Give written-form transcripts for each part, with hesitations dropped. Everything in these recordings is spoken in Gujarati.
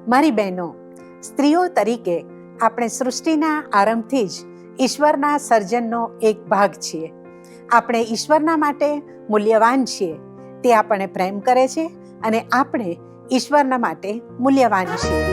મારી બહેનો, સ્ત્રીઓ તરીકે આપણે સૃષ્ટિના આરંભથી જ ઈશ્વરના સર્જનનો એક ભાગ છીએ. આપણે ઈશ્વરના માટે મૂલ્યવાન છીએ. તે આપણને પ્રેમ કરે છે અને આપણે ઈશ્વરના માટે મૂલ્યવાન છીએ.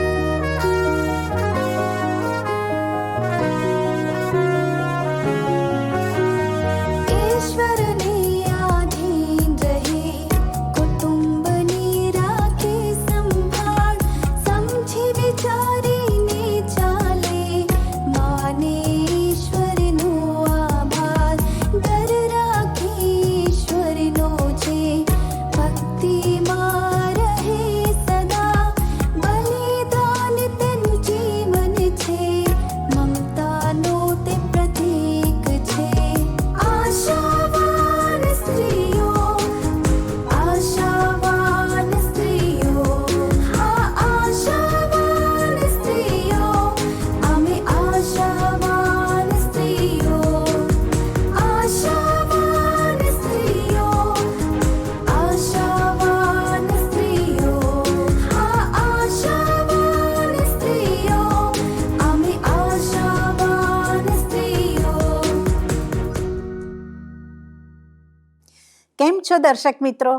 કેમ છો દર્શક મિત્રો?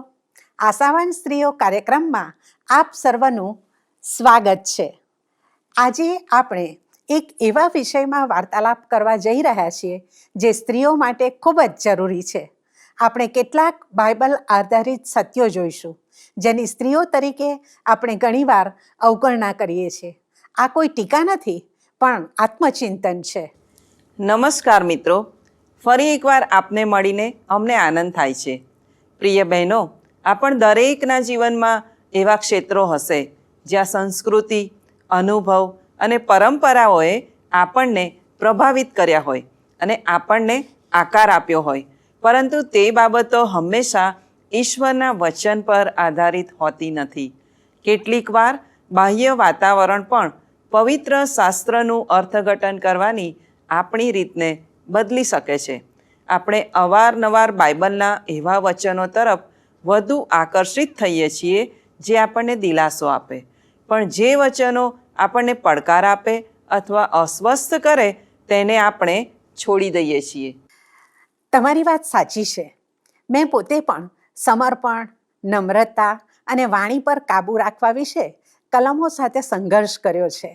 આશાવાન સ્ત્રીઓ કાર્યક્રમમાં આપ સર્વનું સ્વાગત છે. આજે આપણે એક એવા વિષયમાં વાર્તાલાપ કરવા જઈ રહ્યા છીએ જે સ્ત્રીઓ માટે ખૂબ જ જરૂરી છે. આપણે કેટલાક બાઇબલ આધારિત સત્યો જોઈશું જેની સ્ત્રીઓ તરીકે આપણે ઘણીવાર અવગણના કરીએ છીએ. આ કોઈ ટીકા નથી, પણ આત્મચિંતન છે. નમસ્કાર મિત્રો, ફરી એકવાર આપને મળીને અમને આનંદ થાય છે. પ્રિય બહેનો, આપણ દરેકના જીવનમાં એવા ક્ષેત્રો હશે જ્યાં સંસ્કૃતિ, અનુભવ અને પરંપરાઓએ આપણને પ્રભાવિત કર્યા હોય અને આપણને આકાર આપ્યો હોય, પરંતુ તે બાબતો હંમેશા ઈશ્વરના વચન પર આધારિત હોતી નથી. કેટલીક વાર બાહ્ય વાતાવરણ પણ પવિત્ર શાસ્ત્રનું અર્થઘટન કરવાની આપણી રીતને બદલી શકે છે. આપણે અવારનવાર બાઇબલના એવા વચનો તરફ વધુ આકર્ષિત થઈએ છીએ જે આપણને દિલાસો આપે, પણ જે વચનો આપણને પડકાર આપે અથવા અસ્વસ્થ કરે તેને આપણે છોડી દઈએ છીએ. તમારી વાત સાચી છે. મેં પોતે પણ સમર્પણ, નમ્રતા અને વાણી પર કાબૂ રાખવા વિશે કલમો સાથે સંઘર્ષ કર્યો છે.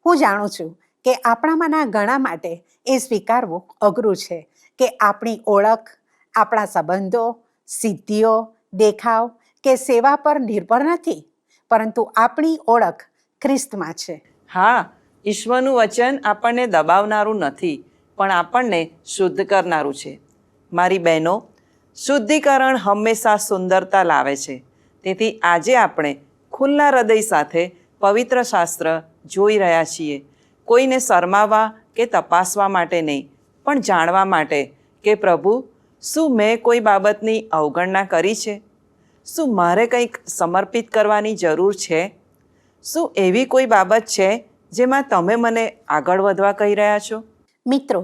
હું જાણું છું કે આપણામાંના ઘણા માટે એ સ્વીકારવું અઘરું છે કે આપણી ઓળખ, આપણા સંબંધો, સિદ્ધિઓ, દેખાવ કે સેવા પર નિર્ભર નથી, પરંતુ આપણી ઓળખ ખ્રિસ્તમાં છે. હા, ઈશ્વરનું વચન આપણને દબાવનારું નથી, પણ આપણને શુદ્ધ કરનારું છે. મારી બહેનો, શુદ્ધિકરણ હંમેશા સુંદરતા લાવે છે. તેથી આજે આપણે ખુલ્લા હૃદય સાથે પવિત્ર શાસ્ત્ર જોઈ રહ્યા છીએ. કોઈને શરમાવા કે તપાસવા માટે નહીં, પણ જાણવા માટે કે પ્રભુ, શું મેં કોઈ બાબતની અવગણના કરી છે? શું મારે કંઈક સમર્પિત કરવાની જરૂર છે? શું એવી કોઈ બાબત છે જેમાં તમે મને આગળ વધવા કહી રહ્યા છો? મિત્રો,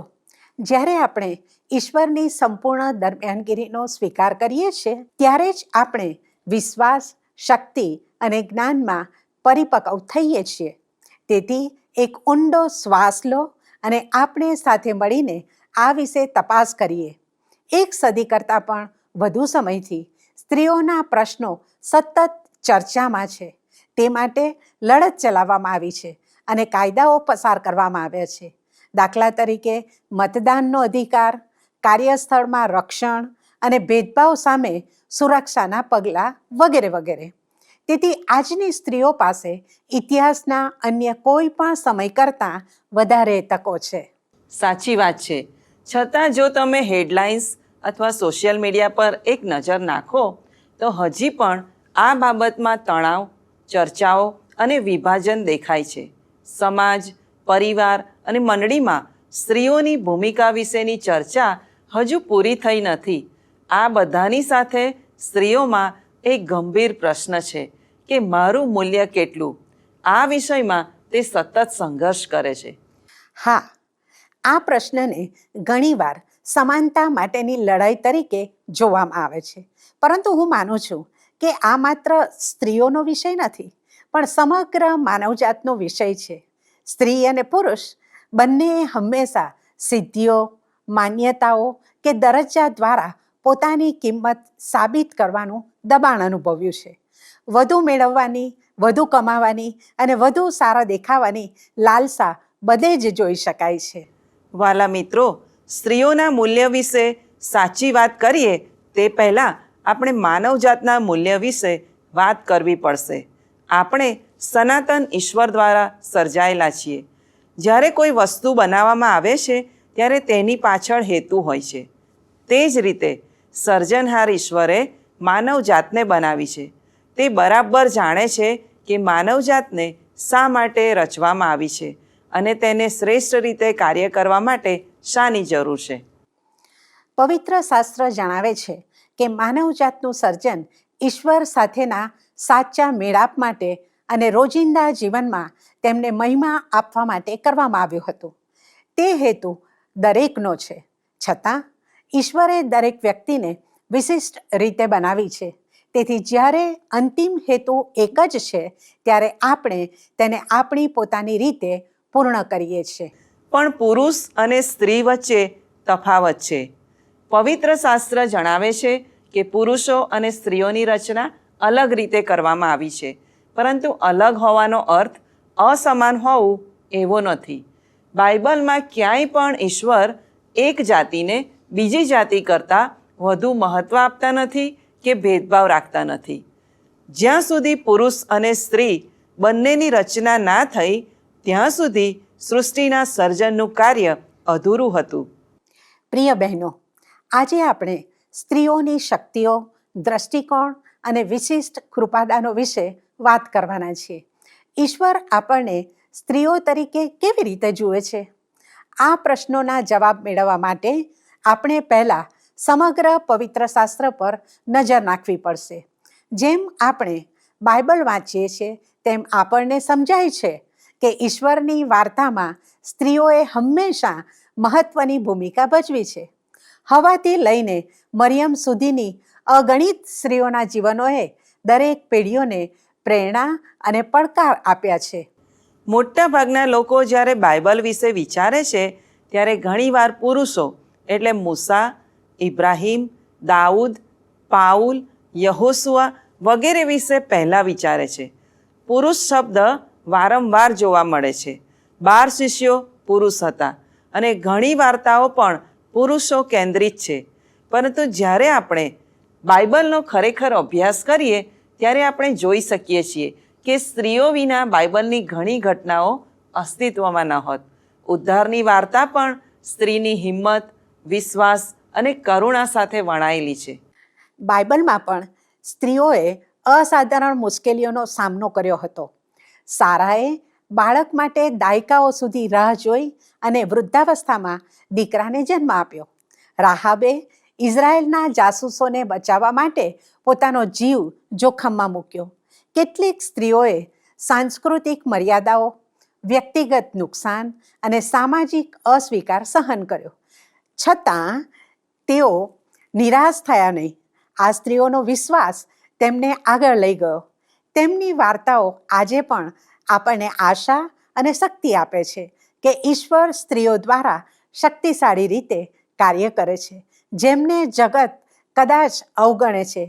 જ્યારે આપણે ઈશ્વરની સંપૂર્ણ દરમિયાનગીરીનો સ્વીકાર કરીએ છીએ, ત્યારે જ આપણે વિશ્વાસ, શક્તિ અને જ્ઞાનમાં પરિપક્વ થઈએ છીએ. તેથી એક ઊંડો શ્વાસ લો અને આપણે સાથે મળીને આ વિશે તપાસ કરીએ. એક સદી કરતાં પણ વધુ સમયથી સ્ત્રીઓના પ્રશ્નો સતત ચર્ચામાં છે. તે માટે લડત ચલાવવામાં આવી છે અને કાયદાઓ પસાર કરવામાં આવ્યા છે. દાખલા તરીકે મતદાનનો અધિકાર, કાર્યસ્થળમાં રક્ષણ અને ભેદભાવ સામે સુરક્ષાના પગલાં વગેરે વગેરે. તેથી આજની સ્ત્રીઓ પાસે ઇતિહાસના અન્ય કોઈ પણ સમય કરતાં વધારે તકો છે. સાચી વાત છે. છતાં જો તમે હેડલાઇન્સ અથવા સોશિયલ મીડિયા પર એક નજર નાખો તો હજી પણ આ બાબતમાં તણાવ, ચર્ચાઓ અને વિભાજન દેખાય છે. સમાજ, પરિવાર અને મંડળીમાં સ્ત્રીઓની ભૂમિકા વિશેની ચર્ચા હજુ પૂરી થઈ નથી. આ બધાની સાથે સ્ત્રીઓમાં એક ગંભીર પ્રશ્ન છે કે મારું મૂલ્ય કેટલું? આ વિષયમાં તે સતત સંઘર્ષ કરે છે. હા, આ પ્રશ્નને ઘણીવાર સમાનતા માટેની લડાઈ તરીકે જોવામાં આવે છે. પરંતુ હું માનું છું કે આ માત્ર સ્ત્રીઓનો વિષય નથી, પણ સમગ્ર માનવજાતનો વિષય છે. સ્ત્રી અને પુરુષ બંનેએ હંમેશા સિદ્ધિઓ, માન્યતાઓ કે દરજ્જા દ્વારા પોતાની કિંમત સાબિત કરવાનું દબાણ અનુભવ્યું છે. વધુ મેળવવાની, વધુ કમાવાની અને વધુ સારા દેખાવાની લાલસા બધે જ જોઈ શકાય છે. વાલા મિત્રો, સ્ત્રીઓના મૂલ્ય વિશે સાચી વાત કરીએ તે પહેલાં આપણે માનવજાતના મૂલ્ય વિશે વાત કરવી પડશે. આપણે સનાતન ઈશ્વર દ્વારા સર્જાયેલા છીએ. જ્યારે કોઈ વસ્તુ બનાવવામાં આવે છે ત્યારે તેની પાછળ હેતુ હોય છે. તે જ રીતે સર્જનહાર ઈશ્વરે માનવજાતને બનાવી છે. તે બરાબર જાણે છે કે માનવજાતને શા માટે રચવામાં આવી છે અને તેને શ્રેષ્ઠ રીતે કાર્ય કરવા માટે શાની જરૂર છે. પવિત્ર શાસ્ત્ર જણાવે છે કે માનવજાતનું સર્જન ઈશ્વર સાથેના સાચા મેળાપ માટે અને રોજિંદા જીવનમાં તેમને મહિમા આપવા માટે કરવામાં આવ્યું હતું. તે હેતુ દરેકનો છે. છતાં ઈશ્વરે દરેક વ્યક્તિને વિશિષ્ટ રીતે બનાવી છે. તેથી જ્યારે અંતિમ હેતુ એક જ છે, ત્યારે આપણે તેને આપણી પોતાની રીતે પૂર્ણ કરીએ છીએ. પણ પુરુષ અને સ્ત્રી વચ્ચે તફાવત છે. પવિત્ર શાસ્ત્ર જણાવે છે કે પુરુષો અને સ્ત્રીઓની રચના અલગ રીતે કરવામાં આવી છે, પરંતુ અલગ હોવાનો અર્થ અસમાન હોવું એવો નથી. બાઇબલમાં ક્યાંય પણ ઈશ્વર એક જાતિને બીજી જાતિ કરતાં વધુ મહત્ત્વ આપતા નથી કે ભેદભાવ રાખતા નથી. જ્યાં સુધી પુરુષ અને સ્ત્રી બંનેની રચના ના થઈ ત્યાં સુધી સૃષ્ટિના સર્જનનું કાર્ય અધૂરું હતું. પ્રિય બહેનો, આજે આપણે સ્ત્રીઓની શક્તિઓ, દ્રષ્ટિકોણ અને વિશિષ્ટ કૃપાદાનો વિશે વાત કરવાના છીએ. ઈશ્વર આપણને સ્ત્રીઓ તરીકે કેવી રીતે જુએ છે? આ પ્રશ્નોના જવાબ મેળવવા માટે આપણે પહેલાં સમગ્ર પવિત્ર શાસ્ત્ર પર નજર નાખવી પડશે. જેમ આપણે બાઇબલ વાંચીએ છીએ તેમ આપણને સમજાય છે કે ઈશ્વરની વાર્તામાં સ્ત્રીઓએ હંમેશા મહત્વની ભૂમિકા ભજવી છે. હવાથી લઈને મરિયમ સુધીની અગણિત સ્ત્રીઓના જીવનોએ દરેક પેઢીઓને પ્રેરણા અને પડકાર આપ્યા છે. મોટા ભાગના લોકો જ્યારે બાઇબલ વિશે વિચારે છે ત્યારે ઘણીવાર પુરુષો એટલે મૂસા, ઇબ્રાહિમ, દાઉદ, પાઉલ, યહોશુઆ વગેરે વિશે પહેલાં વિચારે છે. પુરુષ શબ્દ વારંવાર જોવા મળે છે. 12 શિષ્યો પુરુષ હતા અને ઘણી વાર્તાઓ પણ પુરુષો કેન્દ્રિત છે. પરંતુ જ્યારે આપણે બાઇબલનો ખરેખર અભ્યાસ કરીએ ત્યારે આપણે જોઈ શકીએ છીએ કે સ્ત્રીઓ વિના બાઇબલની ઘણી ઘટનાઓ અસ્તિત્વમાં ન હોત. ઉદ્ધારની વાર્તા પણ સ્ત્રીની હિંમત, વિશ્વાસ અને કરુણા સાથે વણાયેલી છે. બાઇબલમાં પણ સ્ત્રીઓએ અસાધારણ મુશ્કેલીઓનો સામનો કર્યો હતો. સારાએ બાળક માટે દાયકાઓ સુધી રાહ જોઈ અને વૃદ્ધાવસ્થામાં દીકરાને જન્મ આપ્યો. રાહાબે ઇઝરાયેલના જાસૂસોને બચાવવા માટે પોતાનો જીવ જોખમમાં મૂક્યો. કેટલીક સ્ત્રીઓએ સાંસ્કૃતિક મર્યાદાઓ, વ્યક્તિગત નુકસાન અને સામાજિક અસ્વીકાર સહન કર્યો. છતાં તેઓ નિરાશ થયા નહીં. આ સ્ત્રીઓનો વિશ્વાસ તેમને આગળ લઈ ગયો. તેમની વાર્તાઓ આજે પણ આપણને આશા અને શક્તિ આપે છે કે ઈશ્વર સ્ત્રીઓ દ્વારા શક્તિશાળી રીતે કાર્ય કરે છે, જેમને જગત કદાચ અવગણે છે.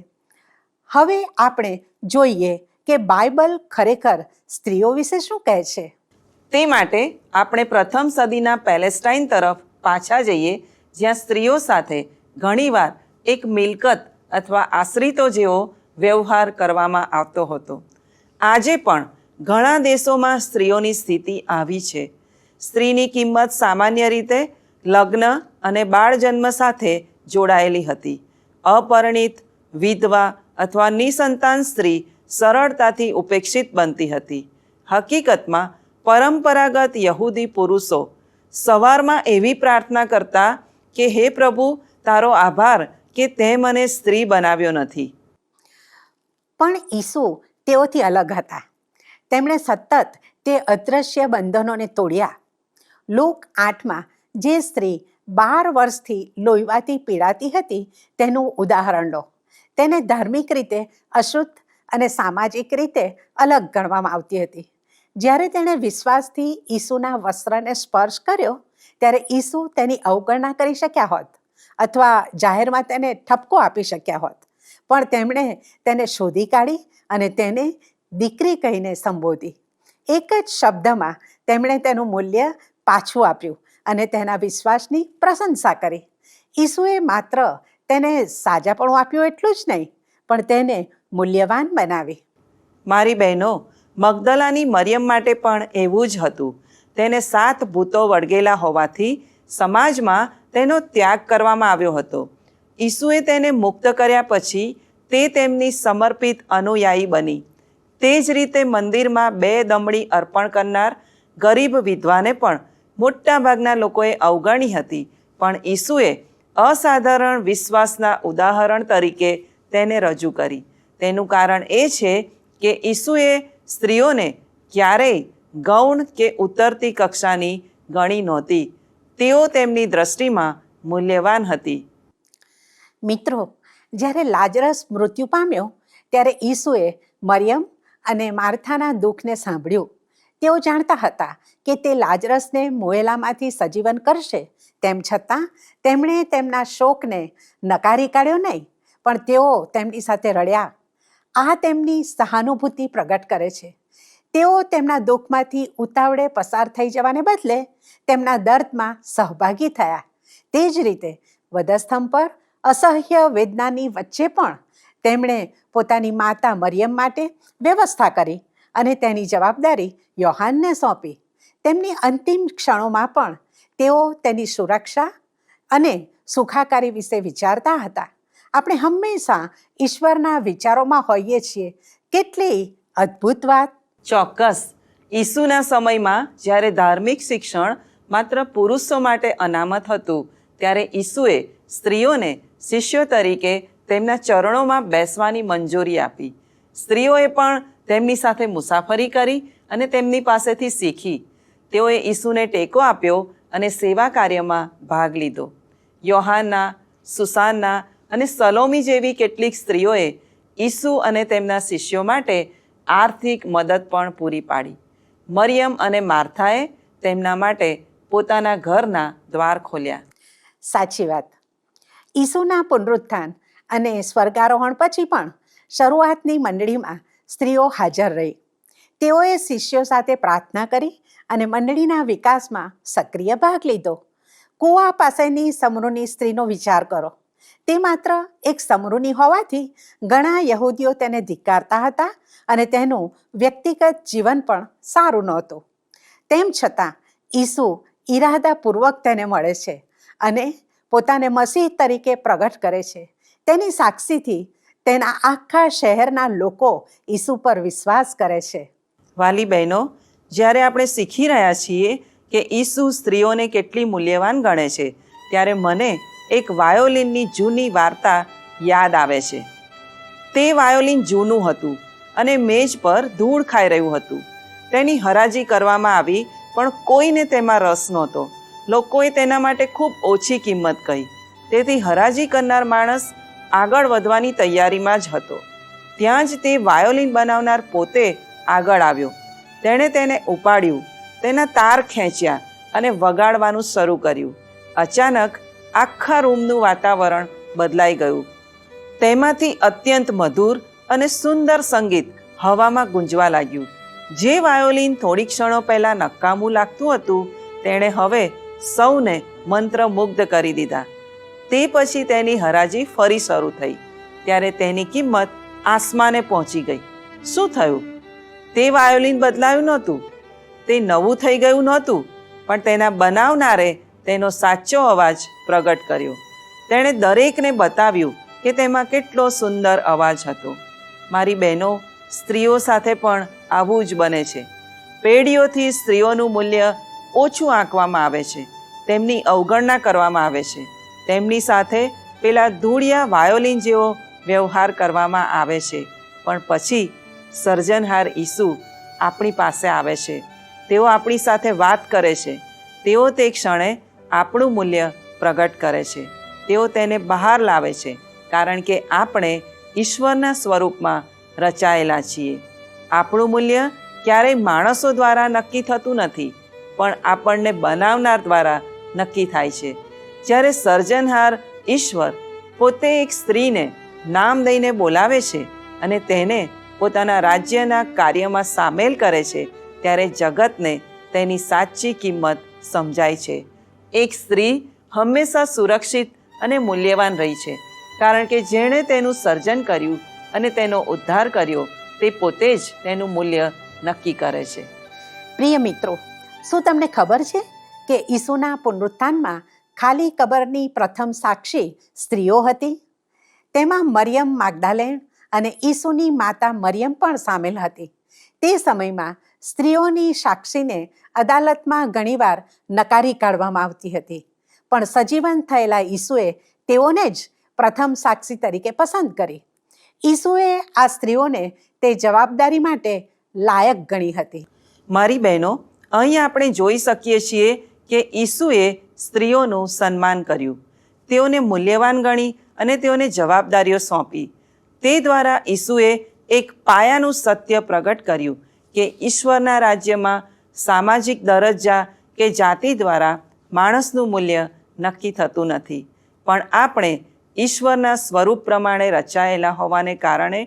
હવે આપણે જોઈએ કે બાઇબલ ખરેખર સ્ત્રીઓ વિશે શું કહે છે. તે માટે આપણે પ્રથમ સદીના પેલેસ્ટાઇન તરફ પાછા જઈએ, જ્યાં સ્ત્રીઓ સાથે ઘણીવાર એક મિલકત અથવા આશ્રિતો જેવો વ્યવહાર કરવામાં આવતો હતો. આજે પણ ઘણા દેશોમાં સ્ત્રીઓની સ્થિતિ આવી છે. સ્ત્રીની કિંમત સામાન્ય રીતે લગ્ન અને બાળજન્મ સાથે જોડાયેલી હતી. અપરિણિત, વિધવા અથવા નિસંતાન સ્ત્રી સરળતાથી ઉપેક્ષિત બનતી હતી. હકીકતમાં પરંપરાગત યહૂદી પુરુષો સવારમાં એવી પ્રાર્થના કરતા કે હે પ્રભુ, તારો આભાર કે તે મને સ્ત્રી બનાવ્યો નથી. પણ ઈસુ તેઓથી અલગ હતા. તેમણે સતત તે અદૃશ્ય બંધનોને તોડ્યા. લૂક 8માં જે સ્ત્રી 12 વર્ષથી લોહીવાથી પીડાતી હતી તેનું ઉદાહરણ લો. તેને ધાર્મિક રીતે અશુદ્ધ અને સામાજિક રીતે અલગ ગણવામાં આવતી હતી. જ્યારે તેણે વિશ્વાસથી ઈસુના વસ્ત્રને સ્પર્શ કર્યો ત્યારે ઈસુ તેની અવગણના કરી શક્યા હોત અથવા જાહેરમાં તેને ઠપકો આપી શક્યા હોત, પણ તેમણે તેને શોધી કાઢી અને તેને દીકરી કહીને સંબોધી. એક જ શબ્દમાં તેમણે તેનું મૂલ્ય પાછું આપ્યું અને તેના વિશ્વાસની પ્રશંસા કરી. ઈસુએ માત્ર તેને સાજાપણું આપ્યું એટલું જ નહીં, પણ તેને મૂલ્યવાન બનાવી. મારી બહેનો, મગદલાની મરિયમ માટે પણ એવું જ હતું. તેને 7 ભૂતો વળગેલા હોવાથી સમાજમાં તેનો ત્યાગ કરવામાં આવ્યો હતો. ઈસુએ તેને મુક્ત કર્યા પછી તે તેમની સમર્પિત અનુયાયી બની. તે જ રીતે મંદિરમાં 2 દમડી અર્પણ કરનાર ગરીબ વિધવાને પણ મોટાભાગના લોકોએ અવગણી હતી, પણ ઈસુએ અસાધારણ વિશ્વાસના ઉદાહરણ તરીકે તેને રજૂ કરી. તેનું કારણ એ છે કે ઈસુએ સ્ત્રીઓને ક્યારેય ગૌણ કે ઉતરતી કક્ષાની ગણી નહોતી. તેઓ તેમની દ્રષ્ટિમાં મૂલ્યવાન હતી. મિત્રો, જ્યારે લાજરસ મૃત્યુ પામ્યો ત્યારે ઈસુએ મરિયમ અને માર્થાના દુઃખને સાંભળ્યું. તેઓ જાણતા હતા કે તે લાજરસને મોયેલામાંથી સજીવન કરશે. તેમ છતાં તેમણે તેમના શોકને નકારી કાઢ્યો નહીં, પણ તેઓ તેમની સાથે રડ્યા. આ તેમની સહાનુભૂતિ પ્રગટ કરે છે. તેઓ તેમના દુઃખમાંથી ઉતાવળે પસાર થઈ જવાને બદલે તેમના દર્દમાં સહભાગી થયા. તે જ રીતે વધસ્તંભ પર અસહ્ય વેદનાની વચ્ચે પણ તેમણે પોતાની માતા મરિયમ માટે વ્યવસ્થા કરી અને તેની જવાબદારી યોહાનને સોંપી. તેમની અંતિમ ક્ષણોમાં પણ તેઓ તેની સુરક્ષા અને સુખાકારી વિશે વિચારતા હતા. આપણે હંમેશા ઈશ્વરના વિચારોમાં હોઈએ છીએ. કેટલી અદ્ભુત વાત! ચોક્કસ. ઈસુના સમયમાં જ્યારે ધાર્મિક શિક્ષણ માત્ર પુરુષો માટે અનામત હતું, ત્યારે ઈસુએ સ્ત્રીઓને શિષ્યો તરીકે તેમના ચરણોમાં બેસવાની મંજૂરી આપી. સ્ત્રીઓએ પણ તેમની સાથે મુસાફરી કરી અને તેમની પાસેથી શીખી. તેઓએ ઈસુને ટેકો આપ્યો અને સેવા કાર્યમાં ભાગ લીધો. યોહાના, સુસાના અને સલોમી જેવી કેટલીક સ્ત્રીઓએ ઈસુ અને તેમના શિષ્યો માટે આર્થિક મદદ પણ પૂરી પાડી. મરિયમ અને માર્થાએ તેમના માટે પોતાના ઘરના દ્વાર ખોલ્યા. સાચી વાત. ઈસુના પુનરુત્થાન અને સ્વર્ગારોહણ પછી પણ શરૂઆતની મંડળીમાં સ્ત્રીઓ હાજર રહી. તેઓએ શિષ્યો સાથે પ્રાર્થના કરી અને મંડળીના વિકાસમાં સક્રિય ભાગ લીધો. કૂવા પાસેની સમરૂની સ્ત્રીનો વિચાર કરો. તે માત્ર એક સમરૂની હોવાથી ઘણા યહૂદીઓ તેને ધિક્કારતા હતા અને તેનું વ્યક્તિગત જીવન પણ સારું નહોતું. તેમ છતાં ઈસુ ઈરાદાપૂર્વક તેને મળે છે અને પોતાને મસીહ તરીકે પ્રગટ કરે છે. તેની સાક્ષીથી તેના આખા શહેરના લોકો ઈસુ પર વિશ્વાસ કરે છે. વાલી બહેનો, જ્યારે આપણે શીખી રહ્યા છીએ કે ઈસુ સ્ત્રીઓને કેટલી મૂલ્યવાન ગણે છે, ત્યારે મને એક વાયોલિનની જૂની વાર્તા યાદ આવે છે. તે વાયોલિન જૂનું હતું અને મેજ પર ધૂળ ખાઈ રહ્યું હતું. તેની હરાજી કરવામાં આવી, પણ કોઈને તેમાં રસ નહોતો. લોકોએ તેના માટે ખૂબ ઓછી કિંમત કહી. તેથી હરાજી કરનાર માણસ આગળ વધવાની તૈયારીમાં જ હતો. ત્યાં જ તે વાયોલિન બનાવનાર પોતે આગળ આવ્યો. તેણે તેને ઉપાડ્યું, તેના તાર ખેંચ્યા અને વગાડવાનું શરૂ કર્યું. અચાનક આખા રૂમનું વાતાવરણ બદલાઈ ગયું. તેમાંથી અત્યંત મધુર અને સુંદર સંગીત હવામાં ગુંજવા લાગ્યું. જે વાયોલિન થોડી ક્ષણો પહેલાં નકામું લાગતું હતું, તેણે હવે સૌને મંત્રમુગ્ધ કરી દીધા. તે પછી તેની હરાજી ફરી શરૂ થઈ. ત્યારે તેની કિંમત આસમાને પહોંચી ગઈ. શું થયું? તે વાયોલિન બદલાયું નહોતું, તે નવું થઈ ગયું નહોતું, પણ તેના બનાવનારે તેનો સાચો અવાજ પ્રગટ કર્યો. તેણે દરેકને બતાવ્યું કે તેમાં કેટલો સુંદર અવાજ હતો. મારી બહેનો, સ્ત્રીઓ સાથે પણ આવું જ બને છે. પેઢીઓથી સ્ત્રીઓનું મૂલ્ય ઓછું આંકવામાં આવે છે, તેમની અવગણના કરવામાં આવે છે, તેમની સાથે પેલા ધૂળિયા વાયોલિન જેવો વ્યવહાર કરવામાં આવે છે. પણ પછી સર્જનહાર ઈસુ આપણી પાસે આવે છે. તેઓ આપણી સાથે વાત કરે છે. તેઓ તે ક્ષણે આપણું મૂલ્ય પ્રગટ કરે છે. તેઓ તેને બહાર લાવે છે, કારણ કે આપણે ઈશ્વરના સ્વરૂપમાં રચાયેલા છીએ. આપણું મૂલ્ય ક્યારેય માણસો દ્વારા નક્કી થતું નથી, પણ આપણને બનાવનાર દ્વારા નક્કી થાય છે. જ્યારે સર્જનહાર ઈશ્વર પોતે એક સ્ત્રીને નામ દઈને બોલાવે છે અને તેને પોતાના રાજ્યના કાર્યમાં સામેલ કરે છે, ત્યારે જગતને તેની સાચી કિંમત સમજાય છે. એક સ્ત્રી હંમેશા સુરક્ષિત અને મૂલ્યવાન રહી છે, કારણ કે જેણે તેનું સર્જન કર્યું અને તેનો ઉદ્ધાર કર્યો તે પોતે જ તેનું મૂલ્ય નક્કી કરે છે. પ્રિય મિત્રો, શું તમને ખબર છે કે ઈસુના પુનરુત્થાનમાં ખાલી કબરની પ્રથમ સાક્ષી સ્ત્રીઓ હતી? તેમાં મરિયમ માગદાલેન અને ઈસુની માતા મરિયમ પણ સામેલ હતી. તે સમયમાં સ્ત્રીઓની સાક્ષીને અદાલતમાં ઘણીવાર નકારી કાઢવામાં આવતી હતી, પણ સજીવન થયેલા ઈસુએ તેઓને જ પ્રથમ સાક્ષી તરીકે પસંદ કરી. ઈસુએ આ સ્ત્રીઓને તે જવાબદારી માટે લાયક ગણી હતી. મારી બહેનો, અહીં આપણે જોઈ શકીએ છીએ કે ઈસુએ સ્ત્રીઓનું સન્માન કર્યું, તેઓને મૂલ્યવાન ગણી અને તેઓને જવાબદારીઓ સોંપી. તે દ્વારા ઈસુએ એક પાયાનું સત્ય પ્રગટ કર્યું કે ઈશ્વરના રાજ્યમાં સામાજિક દરજ્જા કે જાતિ દ્વારા માણસનું મૂલ્ય નક્કી થતું નથી, પણ આપણે ઈશ્વરના સ્વરૂપ પ્રમાણે રચાયેલા હોવાને કારણે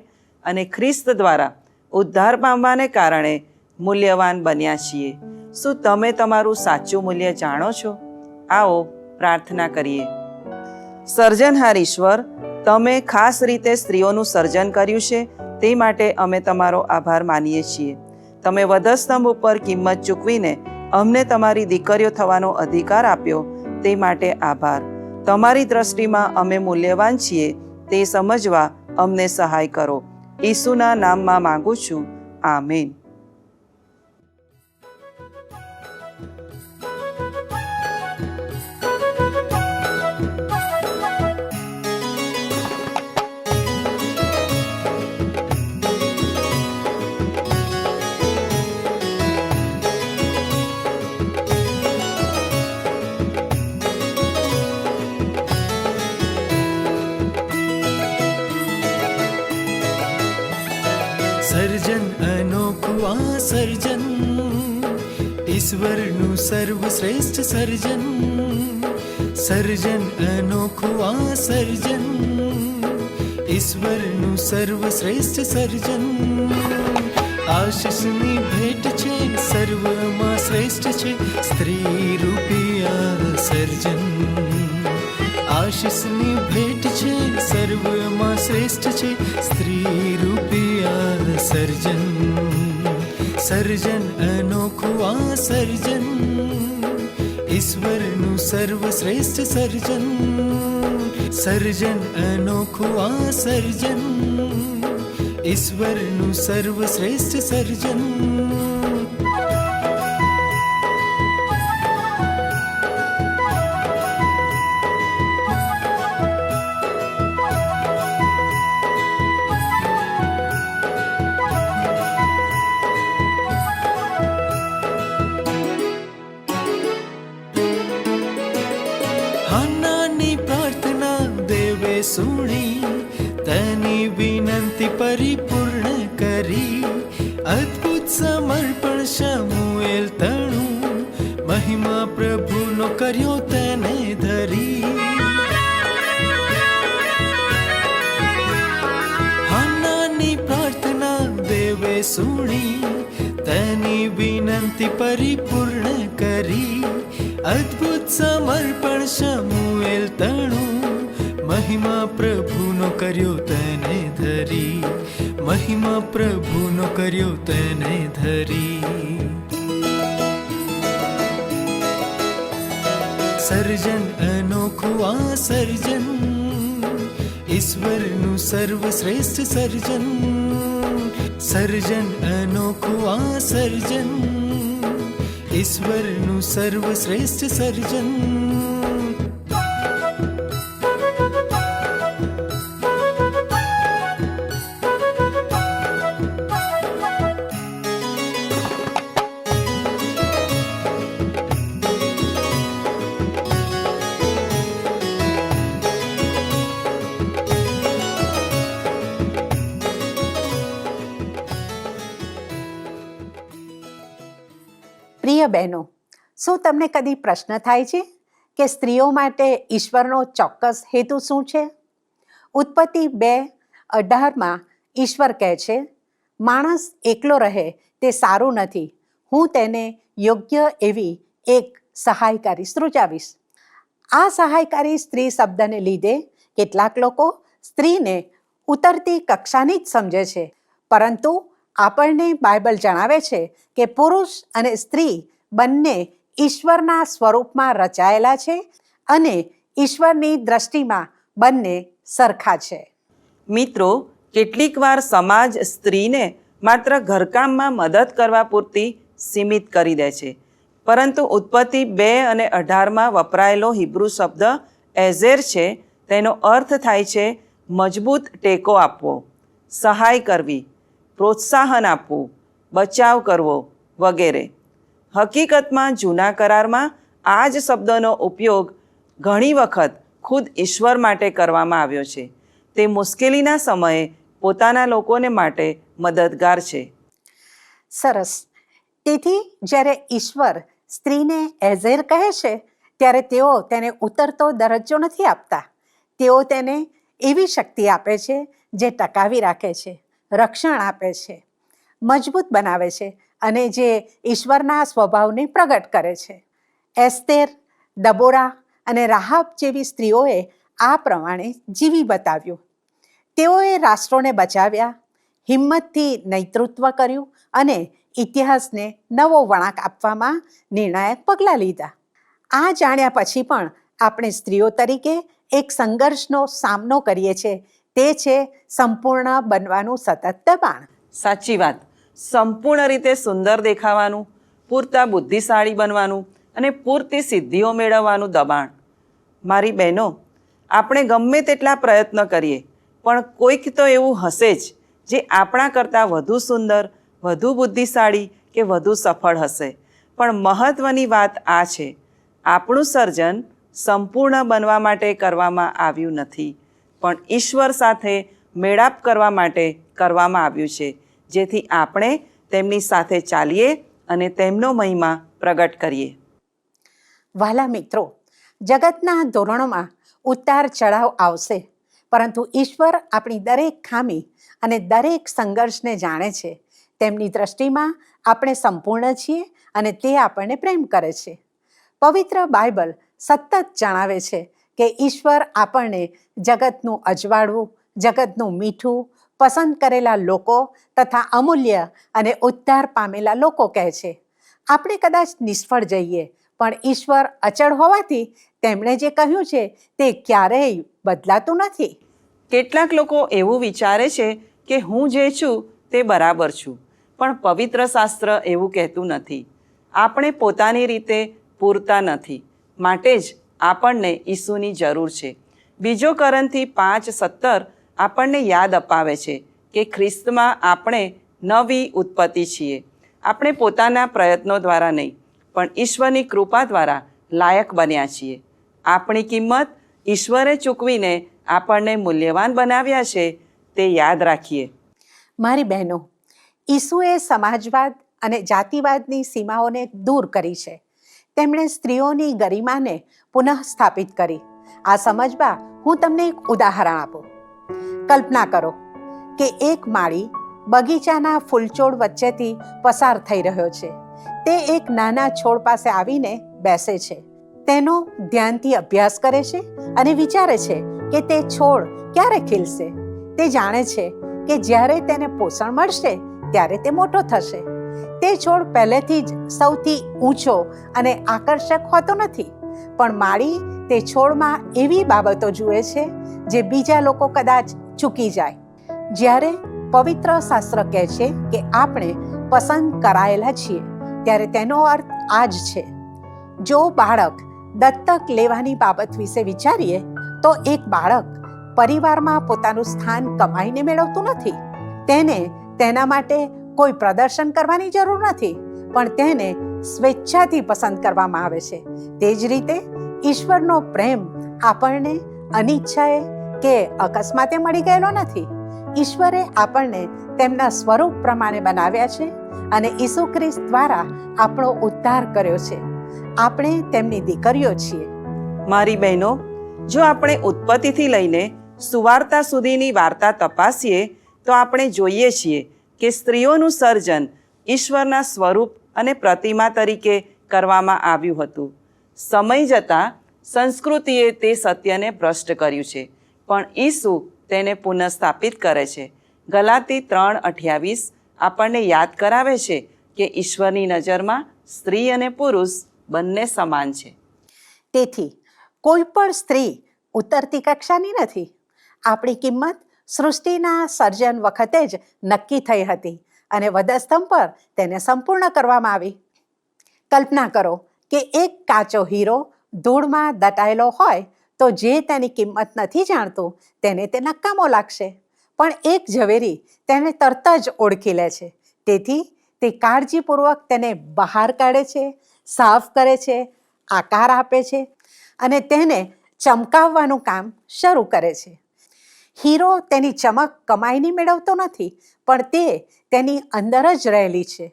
અને ખ્રિસ્ત દ્વારા ઉદ્ધાર પામવાને કારણે મૂલ્યવાન બન્યા છીએ. શું તમે તમારું સાચું મૂલ્ય જાણો છો? આવો પ્રાર્થના કરીએ. સર્જનહાર ઈશ્વર, તમે ખાસ રીતે સ્ત્રીઓનું સર્જન કર્યું છે, તે માટે અમે તમારો આભાર માનીએ છીએ. તમે વધસ્તંભ ઉપર કિંમત ચૂકવીને અમને તમારી દીકરીઓ થવાનો અધિકાર આપ્યો, તે માટે આભાર. તમારી દ્રષ્ટિમાં અમે મૂલ્યવાન છીએ તે સમજવા અમને સહાય કરો. ઈસુના નામમાં માંગુ છું. આમીન. સર્જન અનોખું આ સર્જન, ઈશ્વરનું સર્વશ્રેષ્ઠ સર્જન. સર્જન અનોખું આ સર્જન, ઈશ્વરનું સર્વશ્રેષ્ઠ સર્જન. આશીષની ભેટ છે, સર્વમાં શ્રેષ્ઠ છે સ્ત્રી રૂપી આ સર્જન. આશીષની ભેટ છે, સર્વમાં શ્રેષ્ઠ છે સ્ત્રી રૂપી આ સર્જન. સર્જન અનોખું આ સર્જન, ઈશ્વરનું સર્વશ્રેષ્ઠ સર્જન. સર્જન અનોખું આ સર્જન, ઈશ્વરનું સર્વશ્રેષ્ઠ સર્જન. હાન્નાની પ્રાર્થના દેવે સુણી, તેની વિનંતી પરિપૂર્ણ કરી. અદ્ભુત સમર્પણ શમુએલ તણું, મહિમા પ્રભુનો કર્યો તેને ધરી. હાન્નાની પ્રાર્થના દેવે સુણી, તેની વિનંતી પરિપૂર્ણ કરી. અદ્ભુત સમર્પણ શમુએલ તણું, મહિમા પ્રભુનો કર્યો તેને ધરી. મહિમા પ્રભુનો કર્યો તેને ધરી. સર્જન અનોખું આ સર્જન, ઈશ્વરનું સર્વશ્રેષ્ઠ સર્જન. સર્જન અનોખું આ સર્જન, ઈશ્વરનું સર્વશ્રેષ્ઠ સર્જન. પ્રિય બહેનો, શું તમને કદી પ્રશ્ન થાય છે કે સ્ત્રીઓ માટે ઈશ્વરનો ચોક્કસ હેતુ શું છે? ઉત્પત્તિ 2:18 ઈશ્વર કહે છે, માણસ એકલો રહે તે સારું નથી, હું તેને યોગ્ય એવી એક સહાયકારી સૃજાવીશ. આ સહાયકારી સ્ત્રી શબ્દને લીધે કેટલાક લોકો સ્ત્રીને ઉતરતી કક્ષાની જ સમજે છે, પરંતુ આપણને બાઇબલ જણાવે છે કે પુરુષ અને સ્ત્રી બંને ઈશ્વરના સ્વરૂપમાં રચાયેલા છે અને ઈશ્વરની દ્રષ્ટિમાં બંને સરખા છે. મિત્રો, કેટલીક વાર સમાજ સ્ત્રીને માત્ર ઘરકામમાં મદદ કરવા પૂરતી સીમિત કરી દે છે, પરંતુ ઉત્પત્તિ 2:18 વપરાયેલો હિબ્રુ શબ્દ એઝેર છે. તેનો અર્થ થાય છે મજબૂત ટેકો આપવો, સહાય કરવી, પ્રોત્સાહન આપવું, બચાવ કરવો વગેરે. હકીકતમાં જૂના કરારમાં આ જ શબ્દનો ઉપયોગ ઘણી વખત ખુદ ઈશ્વર માટે કરવામાં આવ્યો છે. તે મુશ્કેલીના સમયે પોતાના લોકોને માટે મદદગાર છે. સરસ. તેથી જ્યારે ઈશ્વર સ્ત્રીને એઝેર કહે છે, ત્યારે તેઓ તેને ઉતરતો દરજ્જો નથી આપતા. તેઓ તેને એવી શક્તિ આપે છે જે ટકાવી રાખે છે, રક્ષણ આપે છે, મજબૂત બનાવે છે અને જે ઈશ્વરના સ્વભાવને પ્રગટ કરે છે. એસ્તેર, દબોરા અને રાહાબ જેવી સ્ત્રીઓએ આ પ્રમાણે જીવી બતાવ્યું. તેઓએ રાષ્ટ્રોને બચાવ્યા, હિંમતથી નેતૃત્વ કર્યું અને ઇતિહાસને નવો વળાંક આપવામાં નિર્ણાયક પગલાં લીધા. આ જાણ્યા પછી પણ આપણે સ્ત્રીઓ તરીકે એક સંઘર્ષનો સામનો કરીએ છીએ, તે છે સંપૂર્ણ બનવાનું સતત દબાણ. સાચી વાત. સંપૂર્ણ રીતે સુંદર દેખાવાનું, પૂરતા બુદ્ધિશાળી બનવાનું અને પૂરતી સિદ્ધિઓ મેળવવાનું દબાણ. મારી બહેનો, આપણે ગમે તેટલા પ્રયત્ન કરીએ, પણ કોઈક તો એવું હશે જ જે આપણા કરતાં વધુ સુંદર, વધુ બુદ્ધિશાળી કે વધુ સફળ હશે. પણ મહત્ત્વની વાત આ છે, આપણું સર્જન સંપૂર્ણ બનવા માટે કરવામાં આવ્યું નથી, પણ ઈશ્વર સાથે મેળાપ કરવા માટે કરવામાં આવ્યું છે, જેથી આપણે તેમની સાથે ચાલીએ અને તેમનો મહિમા પ્રગટ કરીએ. વહાલા મિત્રો, જગતના ધોરણોમાં ઉતાર ચઢાવ આવશે, પરંતુ ઈશ્વર આપણી દરેક ખામી અને દરેક સંઘર્ષને જાણે છે. તેમની દ્રષ્ટિમાં આપણે સંપૂર્ણ છીએ અને તે આપણને પ્રેમ કરે છે. પવિત્ર બાઇબલ સતત જણાવે છે કે ઈશ્વર આપણને જગતનું અજવાળવું, જગતનું મીઠું, પસંદ કરેલા લોકો તથા અમૂલ્ય અને ઉદ્ધાર પામેલા લોકો કહે છે. આપણે કદાચ નિષ્ફળ જઈએ, પણ ઈશ્વર અચળ હોવાથી તેમણે જે કહ્યું છે તે ક્યારેય બદલાતું નથી. કેટલાક લોકો એવું વિચારે છે કે હું જે છું તે બરાબર છું, પણ પવિત્ર શાસ્ત્ર એવું કહેતું નથી. આપણે પોતાની રીતે પૂરતા નથી, માટે જ આપણને ઈસુની જરૂર છે. 2 કોરિન્થી 5:17 આપણને યાદ અપાવે છે કે ખ્રિસ્તમાં આપણે નવી ઉત્પત્તિ છીએ. આપણે પોતાના પ્રયત્નો દ્વારા નહીં, પણ ઈશ્વરની કૃપા દ્વારા લાયક બન્યા છીએ. આપણી કિંમત ઈશ્વરે ચૂકવીને આપણને મૂલ્યવાન બનાવ્યા છે, તે યાદ રાખીએ. મારી બહેનો, ઈસુએ સમાજવાદ અને જાતિવાદની સીમાઓને દૂર કરી છે. તેમણે સ્ત્રીઓની ગરિમાને પુનઃ સ્થાપિત કરી. આ સમજવા હું તમને એક ઉદાહરણ આપું. કલ્પના કરો કે એક માળી બગીચાના ફૂલછોડ વચ્ચેથી પસાર થઈ રહ્યો છે. તે એક નાના છોડ પાસે આવીને બેસે છે, તેનો ધ્યાનથી અભ્યાસ કરે છે અને વિચારે છે કે તે છોડ ક્યારે ખીલશે. તે જાણે છે કે જ્યારે તેને પોષણ મળશે ત્યારે તે મોટો થશે. તે છોડ પહેલેથી જ સૌથી ઊંચો અને આકર્ષક હોતો નથી, પણ માળી તે છોડમાં એવી બાબતો જુએ છે જે બીજા લોકો કદાચ ચૂકી જાય. જ્યારે પવિત્ર શાસ્ત્ર કહે છે કે આપણે પસંદ કરાયેલા છીએ, ત્યારે તેનો અર્થ આ જ છે. જો બાળક દત્તક લેવાની બાબત વિશે વિચારીએ તો એક બાળક પરિવારમાં પોતાનું સ્થાન કમાઈને મેળવતું નથી. તેને તેના માટે કોઈ પ્રદર્શન કરવાની જરૂર નથી, પણ તેને સ્વેચ્છાથી પસંદ કરવામાં આવે છે. તે જ રીતે ઈશ્વરનો પ્રેમ આપણને અનિચ્છાએ કે અકસ્માતે મળી ગયેલો નથી. ઈશ્વરે આપણને તેમના સ્વરૂપ પ્રમાણે બનાવ્યા છે અને ઈસુ ખ્રિસ્ત દ્વારા આપણો ઉદ્ધાર કર્યો છે. આપણે તેમની દીકરીઓ છીએ. મારી બહેનો, જો આપણે ઉત્પત્તિથી લઈને સુવાર્તા સુધીની વાર્તા તપાસીએ તો આપણે જોઈએ છીએ કે સ્ત્રીઓનું સર્જન ઈશ્વરના સ્વરૂપ અને પ્રતિમા તરીકે કરવામાં આવ્યું હતું. સમય જતાં સંસ્કૃતિએ તે સત્યને ભ્રષ્ટ કર્યું છે, પણ ઈસુ તેને પુનઃસ્થાપિત કરે છે. ગલાતી 3:28 આપણને યાદ કરાવે છે કે ઈશ્વરની નજરમાં સ્ત્રી અને પુરુષ બંને સમાન છે. તેથી કોઈ પણ સ્ત્રી ઉતરતી કક્ષાની નથી. આપણી કિંમત સૃષ્ટિના સર્જન વખતે જ નક્કી થઈ હતી અને વધસ્તંભ પર તેને સંપૂર્ણ કરવામાં આવી. કલ્પના કરો કે એક કાચો હીરો ધૂળમાં દટાયેલો હોય તો જે તેની કિંમત નથી જાણતું તેને તે નકામો લાગશે, પણ એક ઝવેરી તેને તરત જ ઓળખી લે છે. તેથી તે કાળજીપૂર્વક તેને બહાર કાઢે છે, સાફ કરે છે, આકાર આપે છે અને તેને ચમકાવવાનું કામ શરૂ કરે છે. હીરો તેની ચમક કમાઈને મેળવતો નથી, પણ તે તેની અંદર જ રહેલી છે.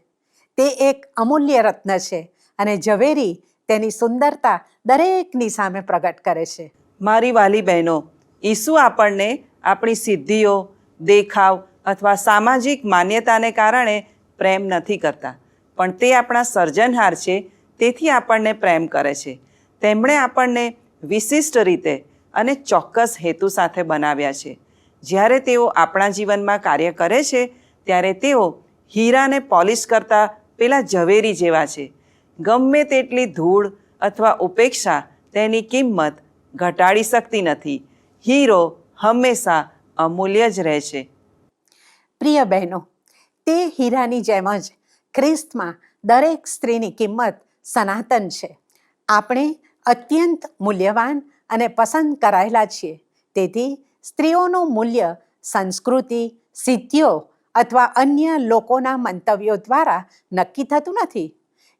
તે એક અમૂલ્ય રત્ન છે અને ઝવેરી તેની સુંદરતા દરેકની સામે પ્રગટ કરે છે. મારી વાલી બહેનો, ઈસુ આપણને આપણી સિદ્ધિઓ, દેખાવ અથવા સામાજિક માન્યતાને કારણે પ્રેમ નથી કરતા, પણ તે આપણા સર્જનહાર છે, તેથી આપણને પ્રેમ કરે છે. તેમણે આપણને વિશિષ્ટ રીતે અને ચોક્કસ હેતુ સાથે બનાવ્યા છે. જ્યારે તેઓ આપણા જીવનમાં કાર્ય કરે છે ત્યારે તેઓ હીરાને પોલિશ કરતા પેલા ઝવેરી જેવા છે. ગમે તેટલી ધૂળ અથવા ઉપેક્ષા તેની કિંમત ઘટાડી શકતી નથી. હીરો હંમેશા અમૂલ્ય જ રહે છે. પ્રિય બહેનો, તે હીરાની જેમ જ ખ્રિસ્તમાં દરેક સ્ત્રીની કિંમત સનાતન છે. આપણે અત્યંત મૂલ્યવાન અને પસંદ કરાયેલા છીએ. તેથી સ્ત્રીઓનું મૂલ્ય સંસ્કૃતિ, સિદ્ધિઓ અથવા અન્ય લોકોના મંતવ્યો દ્વારા નક્કી થતું નથી.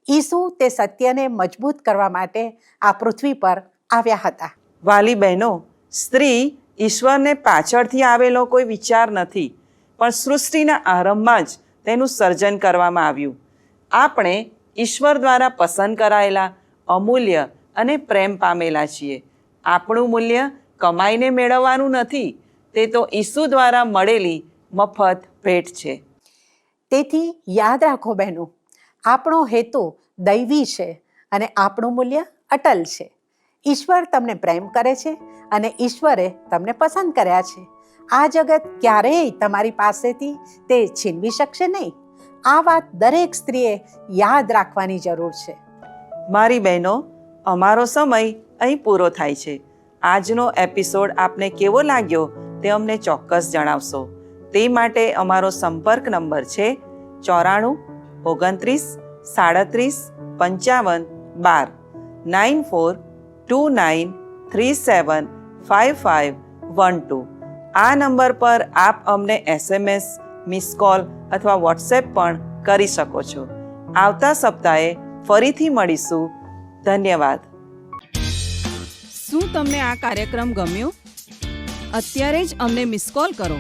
ઈસુ તે સત્યને મજબૂત કરવા માટે આ પૃથ્વી પર આવ્યા હતા. વાલી બહેનો, સ્ત્રી ઈશ્વરને પાછળથી આવેલો કોઈ વિચાર નથી, પણ સૃષ્ટિના આરંભમાં જ તેનું સર્જન કરવામાં આવ્યું. આપણે ઈશ્વર દ્વારા પસંદ કરાયેલા, અમૂલ્ય અને પ્રેમ પામેલા છીએ. આપણું મૂલ્ય કમાઈને મેળવવાનું નથી, તે તો ઈસુ દ્વારા મળેલી મફત ભેટ છે. તેથી યાદ રાખો બહેનો, આપણો હેતુ દૈવી છે અને આપણું મૂલ્ય અટલ છે. ઈશ્વર તમને પ્રેમ કરે છે અને ઈશ્વરે તમને પસંદ કર્યા છે. આ જગત ક્યારેય તમારી પાસેથી તે છીનવી શકશે નહીં. આ વાત દરેક સ્ત્રીએ યાદ રાખવાની જરૂર છે. મારી બહેનો, અમારો સમય અહીં પૂરો થાય છે. આજનો એપિસોડ આપને કેવો લાગ્યો તે અમને ચોક્કસ જણાવશો. તે માટે અમારો સંપર્ક નંબર છે 94 29 37 55 12 9429375512. આ નંબર પર આપ અમને SMS, મિસ કોલ અથવા વોટ્સએપ પણ કરી શકો છો. આવતા સપ્તાહે ફરીથી મળીશું. ધન્યવાદ. શું તમને આ કાર્યક્રમ ગમ્યો? અત્યારે જ અમને મિસ કોલ કરો.